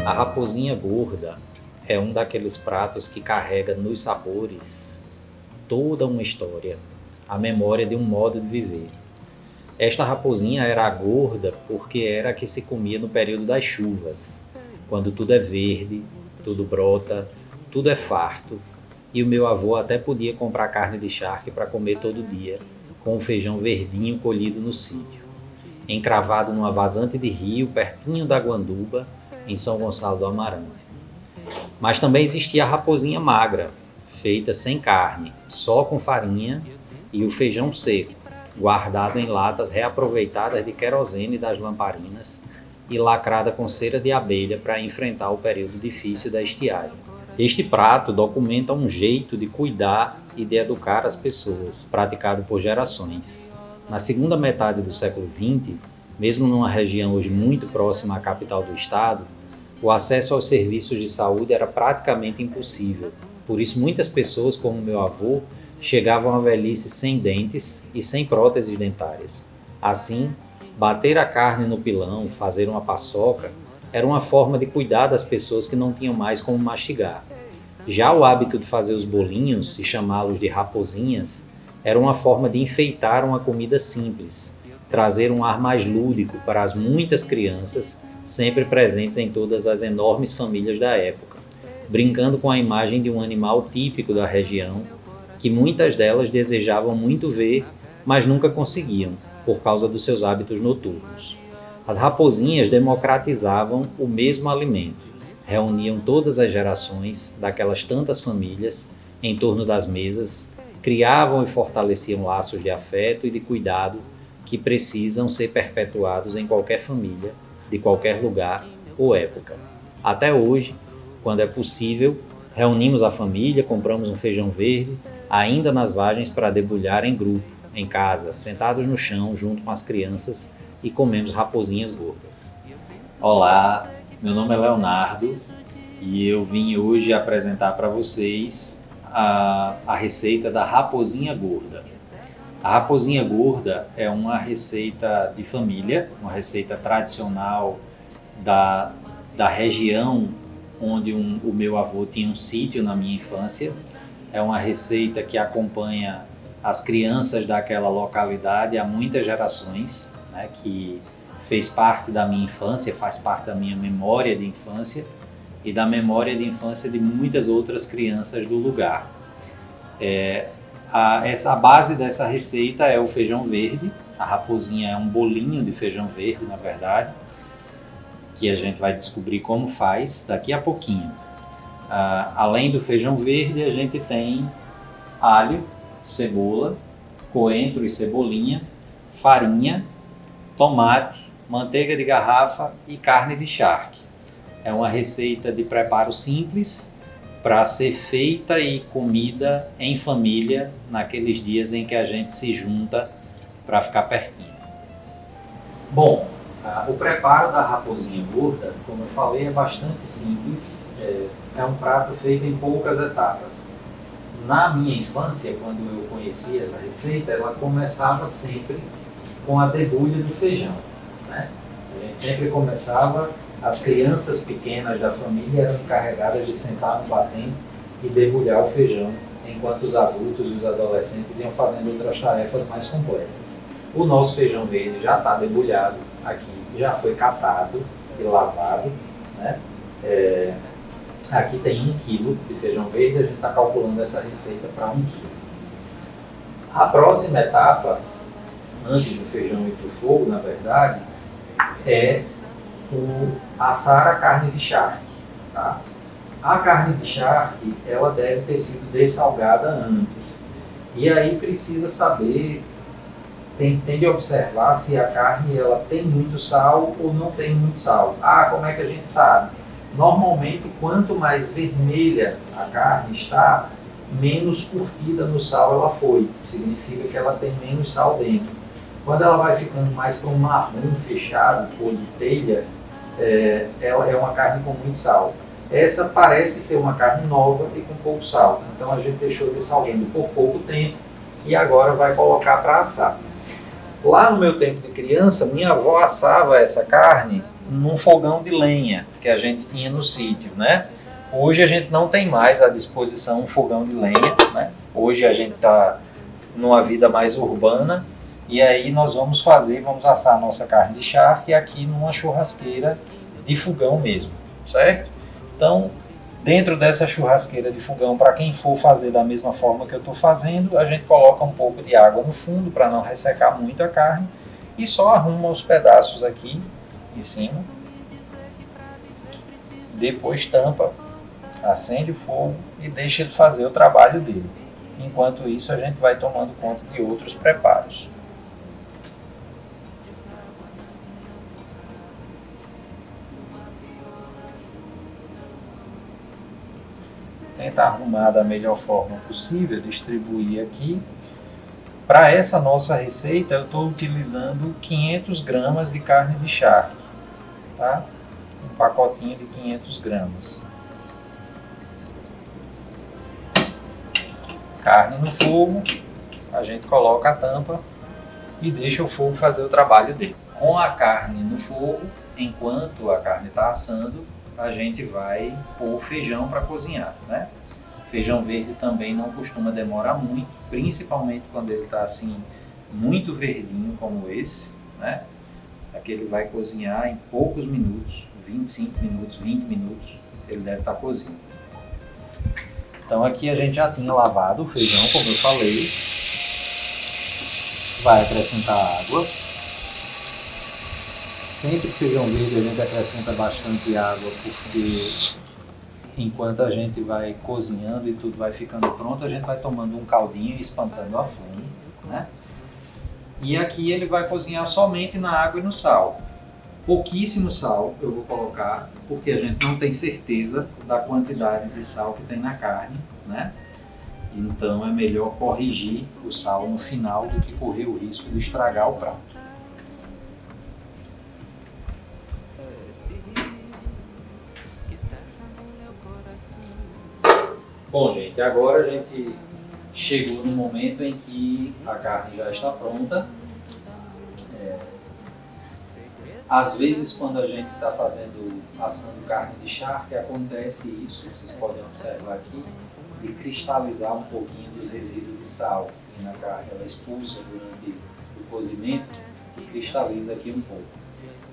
A raposinha gorda é um daqueles pratos que carrega nos sabores toda uma história, a memória de um modo de viver. Esta raposinha era gorda porque era a que se comia no período das chuvas, quando tudo é verde, tudo brota, tudo é farto, e o meu avô até podia comprar carne de charque para comer todo dia, com o feijão verdinho colhido no sítio, encravado numa vazante de rio pertinho da Guanduba, em São Gonçalo do Amarante. Mas também existia a raposinha magra, feita sem carne, só com farinha e o feijão seco, guardado em latas reaproveitadas de querosene das lamparinas e lacrada com cera de abelha para enfrentar o período difícil da estiagem. Este prato documenta um jeito de cuidar e de educar as pessoas, praticado por gerações. Na segunda metade do século XX, mesmo numa região hoje muito próxima à capital do estado, o acesso aos serviços de saúde era praticamente impossível. Por isso, muitas pessoas, como meu avô, chegavam à velhice sem dentes e sem próteses dentárias. Assim, bater a carne no pilão, fazer uma paçoca, era uma forma de cuidar das pessoas que não tinham mais como mastigar. Já o hábito de fazer os bolinhos e chamá-los de raposinhas era uma forma de enfeitar uma comida simples, trazer um ar mais lúdico para as muitas crianças sempre presentes em todas as enormes famílias da época, brincando com a imagem de um animal típico da região, que muitas delas desejavam muito ver, mas nunca conseguiam, por causa dos seus hábitos noturnos. As raposinhas democratizavam o mesmo alimento, reuniam todas as gerações daquelas tantas famílias em torno das mesas, criavam e fortaleciam laços de afeto e de cuidado que precisam ser perpetuados em qualquer família, de qualquer lugar ou época. Até hoje, quando é possível, reunimos a família, compramos um feijão verde, ainda nas vagens para debulhar em grupo, em casa, sentados no chão, junto com as crianças e comemos raposinhas gordas. Olá, meu nome é Leonardo e eu vim hoje apresentar para vocês a receita da raposinha gorda. A raposinha gorda é uma receita de família, uma receita tradicional da região onde o meu avô tinha um sítio na minha infância. É uma receita que acompanha as crianças daquela localidade há muitas gerações, né, que fez parte da minha infância, faz parte da minha memória de infância e da memória de infância de muitas outras crianças do lugar. A base dessa receita é o feijão verde. A raposinha é um bolinho de feijão verde, na verdade, que a gente vai descobrir como faz daqui a pouquinho. Além do feijão verde, a gente tem alho, cebola, coentro e cebolinha, farinha, tomate, manteiga de garrafa e carne de charque. É uma receita de preparo simples para ser feita e comida em família naqueles dias em que a gente se junta para ficar pertinho. Bom, o preparo da raposinha gorda, como eu falei, é bastante simples. É um prato feito em poucas etapas. Na minha infância, quando eu conheci essa receita, ela começava sempre com a debulha do feijão, né? A gente sempre começava, as crianças pequenas da família eram encarregadas de sentar no batente e debulhar o feijão, enquanto os adultos e os adolescentes iam fazendo outras tarefas mais complexas. O nosso feijão verde já está debulhado aqui, já foi catado e lavado, né? Aqui tem 1 quilo de feijão verde, a gente está calculando essa receita para 1 quilo. A próxima etapa, antes do feijão ir para o fogo, na verdade, é assar a carne de charque. Tá? A carne de charque, ela deve ter sido dessalgada antes. E aí precisa saber, tem de observar se a carne ela tem muito sal ou não tem muito sal. Como é que a gente sabe? Normalmente, quanto mais vermelha a carne está, menos curtida no sal ela foi. Significa que ela tem menos sal dentro. Quando ela vai ficando mais para um marrom fechado, cor de telha, ela é uma carne com muito sal. Essa parece ser uma carne nova e com pouco sal. Então a gente deixou dessalgando por pouco tempo e agora vai colocar para assar. Lá no meu tempo de criança, minha avó assava essa carne num fogão de lenha que a gente tinha no sítio, né? Hoje a gente não tem mais à disposição um fogão de lenha, né? Hoje a gente está numa vida mais urbana e aí nós vamos assar a nossa carne de charque aqui numa churrasqueira de fogão mesmo, certo? Então, dentro dessa churrasqueira de fogão, para quem for fazer da mesma forma que eu estou fazendo, a gente coloca um pouco de água no fundo para não ressecar muito a carne e só arruma os pedaços aqui em cima. Depois tampa, acende o fogo e deixa ele fazer o trabalho dele. Enquanto isso, a gente vai tomando conta de outros preparos. Tentar arrumar da melhor forma possível, distribuir aqui. Para essa nossa receita, eu estou utilizando 500 gramas de carne de charque, tá? Um pacotinho de 500 gramas. Carne no fogo, a gente coloca a tampa e deixa o fogo fazer o trabalho dele. Com a carne no fogo, enquanto a carne está assando, a gente vai pôr o feijão para cozinhar, né? Feijão verde também não costuma demorar muito, principalmente quando ele está assim muito verdinho como esse, né? Aqui ele vai cozinhar em poucos minutos, 25 minutos, 20 minutos, ele deve estar cozido. Então aqui a gente já tinha lavado o feijão, como eu falei. Vai acrescentar água. Sempre feijão verde a gente acrescenta bastante água, porque enquanto a gente vai cozinhando e tudo vai ficando pronto, a gente vai tomando um caldinho e espantando a fome, né? E aqui ele vai cozinhar somente na água e no sal. Pouquíssimo sal eu vou colocar, porque a gente não tem certeza da quantidade de sal que tem na carne, né? Então é melhor corrigir o sal no final do que correr o risco de estragar o prato. Bom, gente, agora a gente chegou no momento em que a carne já está pronta. Às vezes, quando a gente está assando carne de charque, acontece isso, vocês podem observar aqui, de cristalizar um pouquinho dos resíduos de sal que tem na carne. Ela expulsa durante o cozimento e cristaliza aqui um pouco.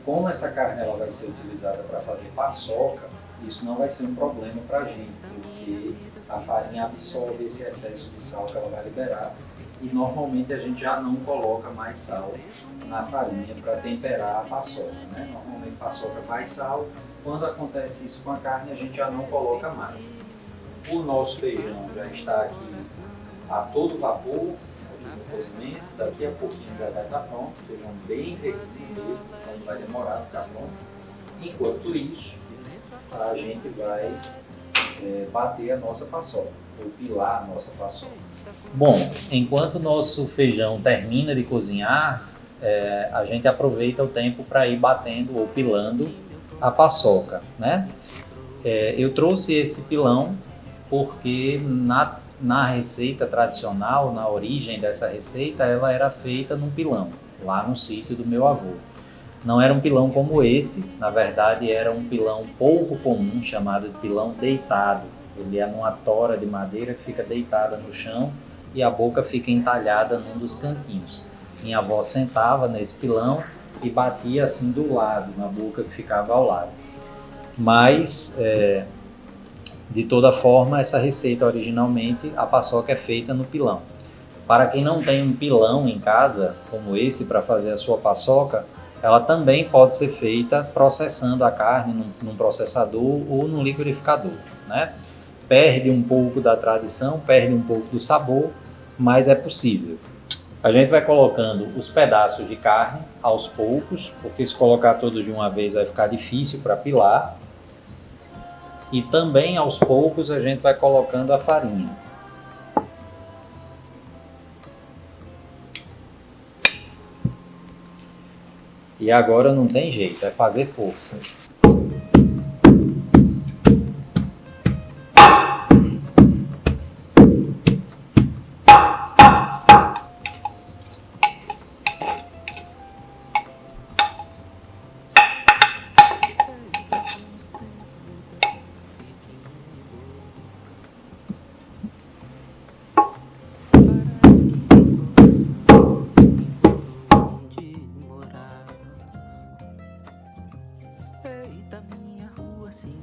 Como essa carne ela vai ser utilizada para fazer paçoca, isso não vai ser um problema para a gente, porque a farinha absorve esse excesso de sal que ela vai liberar e normalmente a gente já não coloca mais sal na farinha para temperar a paçoca, né? Normalmente paçoca vai sal, quando acontece isso com a carne a gente já não coloca mais. O nosso feijão já está aqui a todo vapor, aqui no cozimento, daqui a pouquinho já vai estar pronto, feijão bem verdinho mesmo, então vai demorar a ficar pronto. Enquanto isso, a gente vai bater a nossa paçoca, ou pilar a nossa paçoca. Bom, enquanto o nosso feijão termina de cozinhar, a gente aproveita o tempo para ir batendo ou pilando a paçoca, né? Eu trouxe esse pilão porque na receita tradicional, na origem dessa receita, ela era feita num pilão, lá no sítio do meu avô. Não era um pilão como esse, na verdade era um pilão pouco comum, chamado de pilão deitado. Ele é numa tora de madeira que fica deitada no chão e a boca fica entalhada num dos cantinhos. Minha avó sentava nesse pilão e batia assim do lado, na boca que ficava ao lado. Mas, de toda forma, essa receita originalmente, a paçoca é feita no pilão. Para quem não tem um pilão em casa, como esse, para fazer a sua paçoca, ela também pode ser feita processando a carne num processador ou num liquidificador, né? Perde um pouco da tradição, perde um pouco do sabor, mas é possível. A gente vai colocando os pedaços de carne aos poucos, porque se colocar todos de uma vez vai ficar difícil para pilar. E também aos poucos a gente vai colocando a farinha. E agora não tem jeito, é fazer força.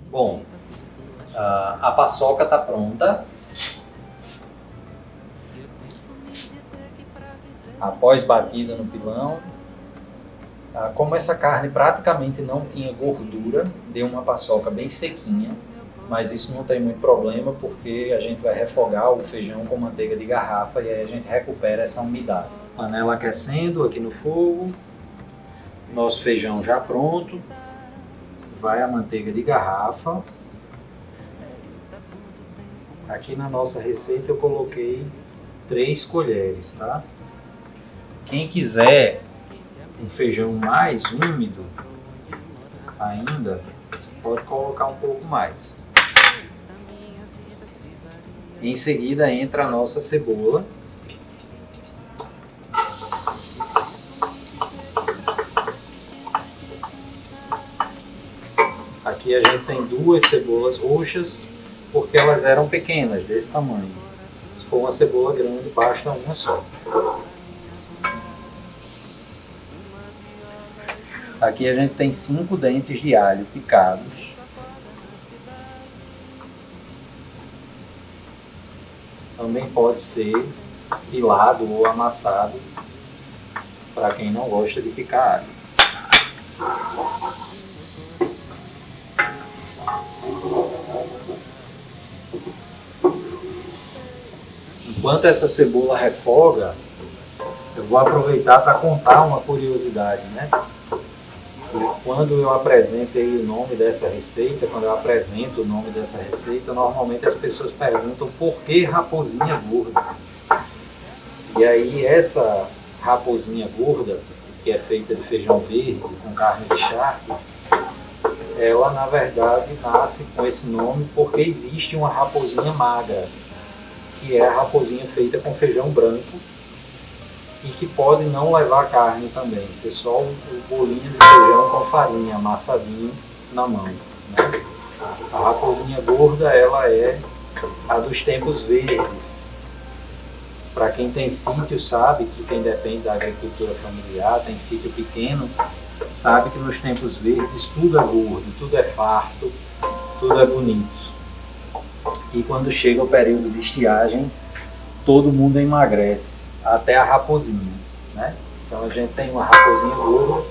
Bom, a paçoca está pronta. Após batida no pilão, como essa carne praticamente não tinha gordura, deu uma paçoca bem sequinha, mas isso não tem muito problema porque a gente vai refogar o feijão com manteiga de garrafa e aí a gente recupera essa umidade. Panela aquecendo aqui no fogo, nosso feijão já pronto, vai a manteiga de garrafa. Aqui na nossa receita eu coloquei 3 colheres, tá? Quem quiser um feijão mais úmido ainda, pode colocar um pouco mais. Em seguida entra a nossa cebola. Aqui a gente tem 2 cebolas roxas, porque elas eram pequenas, desse tamanho. Se for uma cebola grande, basta uma só. Aqui a gente tem 5 dentes de alho picados. Também pode ser pilado ou amassado, para quem não gosta de picar alho. Enquanto essa cebola refoga, eu vou aproveitar para contar uma curiosidade, né? Quando eu apresentei o nome dessa receita, normalmente as pessoas perguntam por que raposinha gorda. E aí essa raposinha gorda, que é feita de feijão verde com carne de charque, ela na verdade nasce com esse nome porque existe uma raposinha magra, que é a raposinha feita com feijão branco e que pode não levar carne também, ser só o bolinho de feijão com farinha, amassadinho na mão, né? A raposinha gorda, ela é a dos tempos verdes. Para quem tem sítio sabe, que quem depende da agricultura familiar, tem sítio pequeno, sabe que nos tempos verdes tudo é gordo, tudo é farto, tudo é bonito. E quando chega o período de estiagem, todo mundo emagrece, até a raposinha, né? Então a gente tem uma raposinha gorda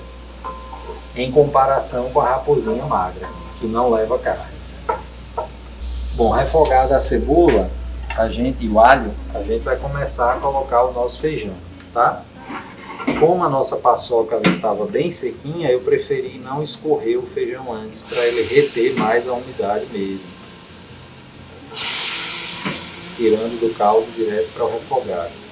em comparação com a raposinha magra, que não leva carne. Bom, refogada a cebola, e o alho, a gente vai começar a colocar o nosso feijão, tá? Como a nossa paçoca estava bem sequinha, eu preferi não escorrer o feijão antes, para ele reter mais a umidade mesmo. Tirando do caldo direto para o refogado.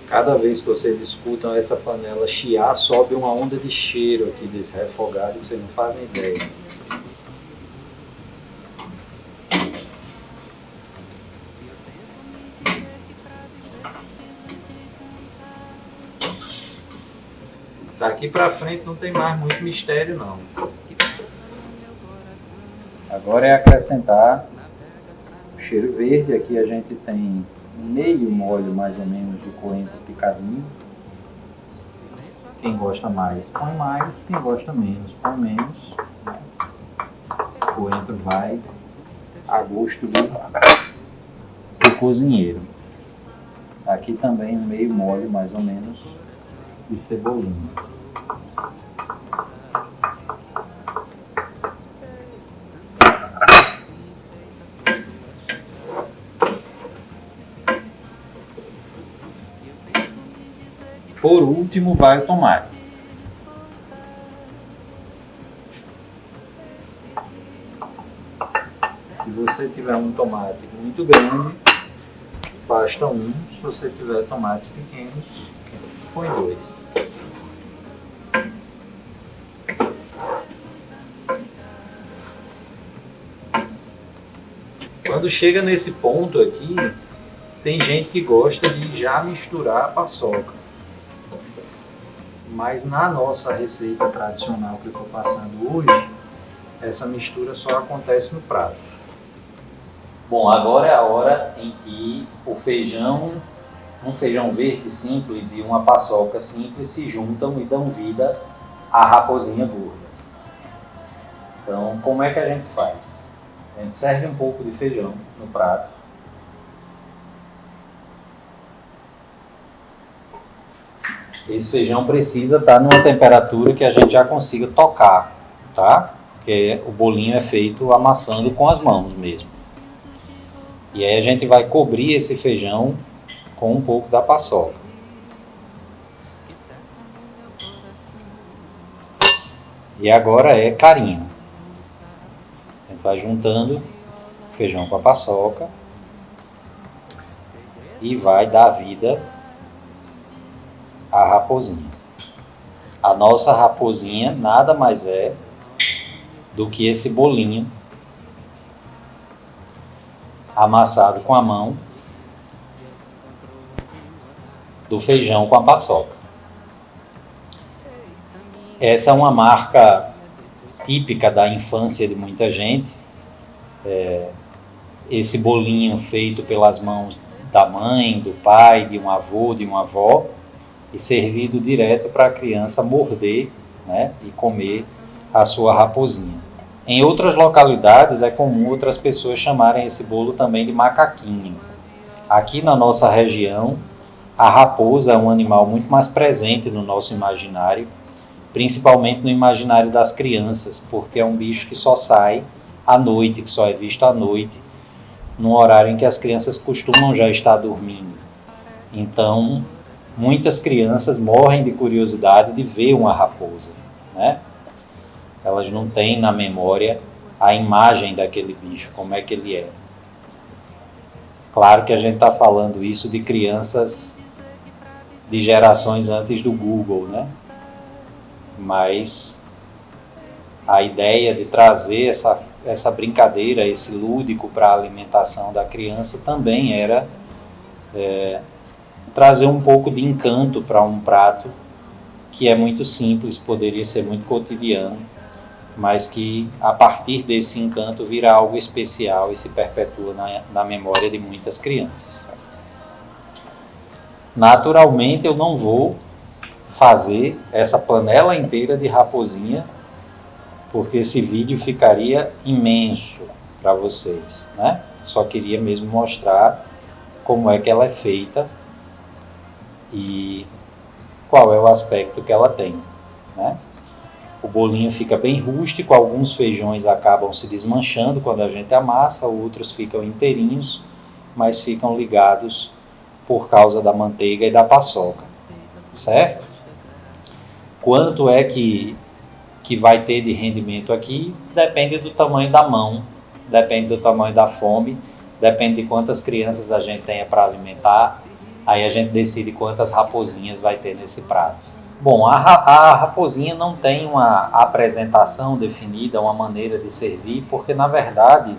Cada vez que vocês escutam essa panela chiar, sobe uma onda de cheiro aqui desse refogado que vocês não fazem ideia. Daqui pra frente não tem mais muito mistério não. Agora é acrescentar o cheiro verde. Aqui a gente tem meio molho mais ou menos de coentro picadinho. Quem gosta mais põe mais, quem gosta menos põe menos. Esse coentro vai a gosto do cozinheiro. Aqui também meio molho mais ou menos de cebolinha. Por último vai o tomate. Se você tiver um tomate muito grande, basta um. Se você tiver tomates pequenos, põe 2. Quando chega nesse ponto aqui, tem gente que gosta de já misturar a paçoca. Mas na nossa receita tradicional que eu estou passando hoje, essa mistura só acontece no prato. Bom, agora é a hora em que o feijão, um feijão verde simples e uma paçoca simples se juntam e dão vida à raposinha gorda. Então, como é que a gente faz? A gente serve um pouco de feijão no prato. Esse feijão precisa estar numa temperatura que a gente já consiga tocar, tá? Porque o bolinho é feito amassando com as mãos mesmo. E aí a gente vai cobrir esse feijão com um pouco da paçoca. E agora é carinho. A gente vai juntando o feijão com a paçoca e vai dar vida à raposinha. A nossa raposinha nada mais é do que esse bolinho amassado com a mão do feijão com a paçoca. Essa é uma marca típica da infância de muita gente. Esse bolinho feito pelas mãos da mãe, do pai, de um avô, de uma avó, e servido direto para a criança morder, né, e comer a sua raposinha. Em outras localidades é comum outras pessoas chamarem esse bolo também de macaquinho. Aqui na nossa região, a raposa é um animal muito mais presente no nosso imaginário, principalmente no imaginário das crianças, porque é um bicho que só sai à noite, que só é visto à noite, num horário em que as crianças costumam já estar dormindo. Então, muitas crianças morrem de curiosidade de ver uma raposa, né? Elas não têm na memória a imagem daquele bicho, como é que ele é. Claro que a gente está falando isso de crianças de gerações antes do Google, né? Mas a ideia de trazer essa brincadeira, esse lúdico para a alimentação da criança também era trazer um pouco de encanto para um prato que é muito simples, poderia ser muito cotidiano, mas que a partir desse encanto vira algo especial e se perpetua na memória de muitas crianças. Naturalmente eu não vou fazer essa panela inteira de raposinha, porque esse vídeo ficaria imenso para vocês, né? Só queria mesmo mostrar como é que ela é feita e qual é o aspecto que ela tem, né? O bolinho fica bem rústico, alguns feijões acabam se desmanchando quando a gente amassa, outros ficam inteirinhos, mas ficam ligados por causa da manteiga e da paçoca, certo? Quanto é que vai ter de rendimento aqui? Depende do tamanho da mão, depende do tamanho da fome, depende de quantas crianças a gente tenha para alimentar, aí a gente decide quantas raposinhas vai ter nesse prato. Bom, a raposinha não tem uma apresentação definida, uma maneira de servir, porque na verdade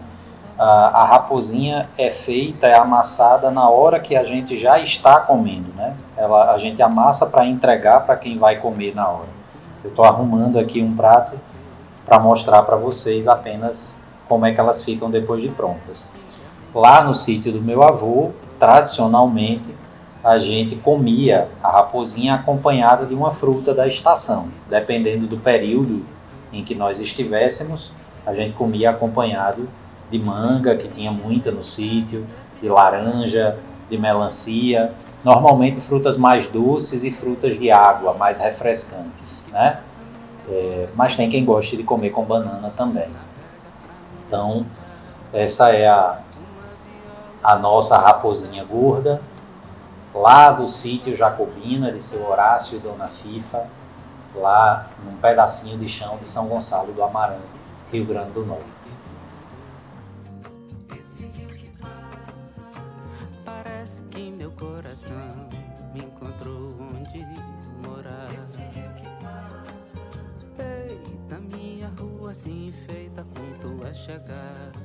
a raposinha é feita, é amassada na hora que a gente já está comendo, né? A gente amassa para entregar para quem vai comer na hora. Eu estou arrumando aqui um prato para mostrar para vocês apenas como é que elas ficam depois de prontas. Lá no sítio do meu avô, tradicionalmente, a gente comia a raposinha acompanhada de uma fruta da estação. Dependendo do período em que nós estivéssemos, a gente comia acompanhado de manga, que tinha muita no sítio, de laranja, de melancia, normalmente frutas mais doces e frutas de água, mais refrescantes, né? Mas tem quem goste de comer com banana também. Então, essa é a nossa raposinha gorda, lá do sítio Jacobina, de seu Horácio e Dona Fifa, lá num pedacinho de chão de São Gonçalo do Amarante, Rio Grande do Norte. Parece que meu coração me encontrou onde morar. Eita, minha rua se enfeita com tua chegada.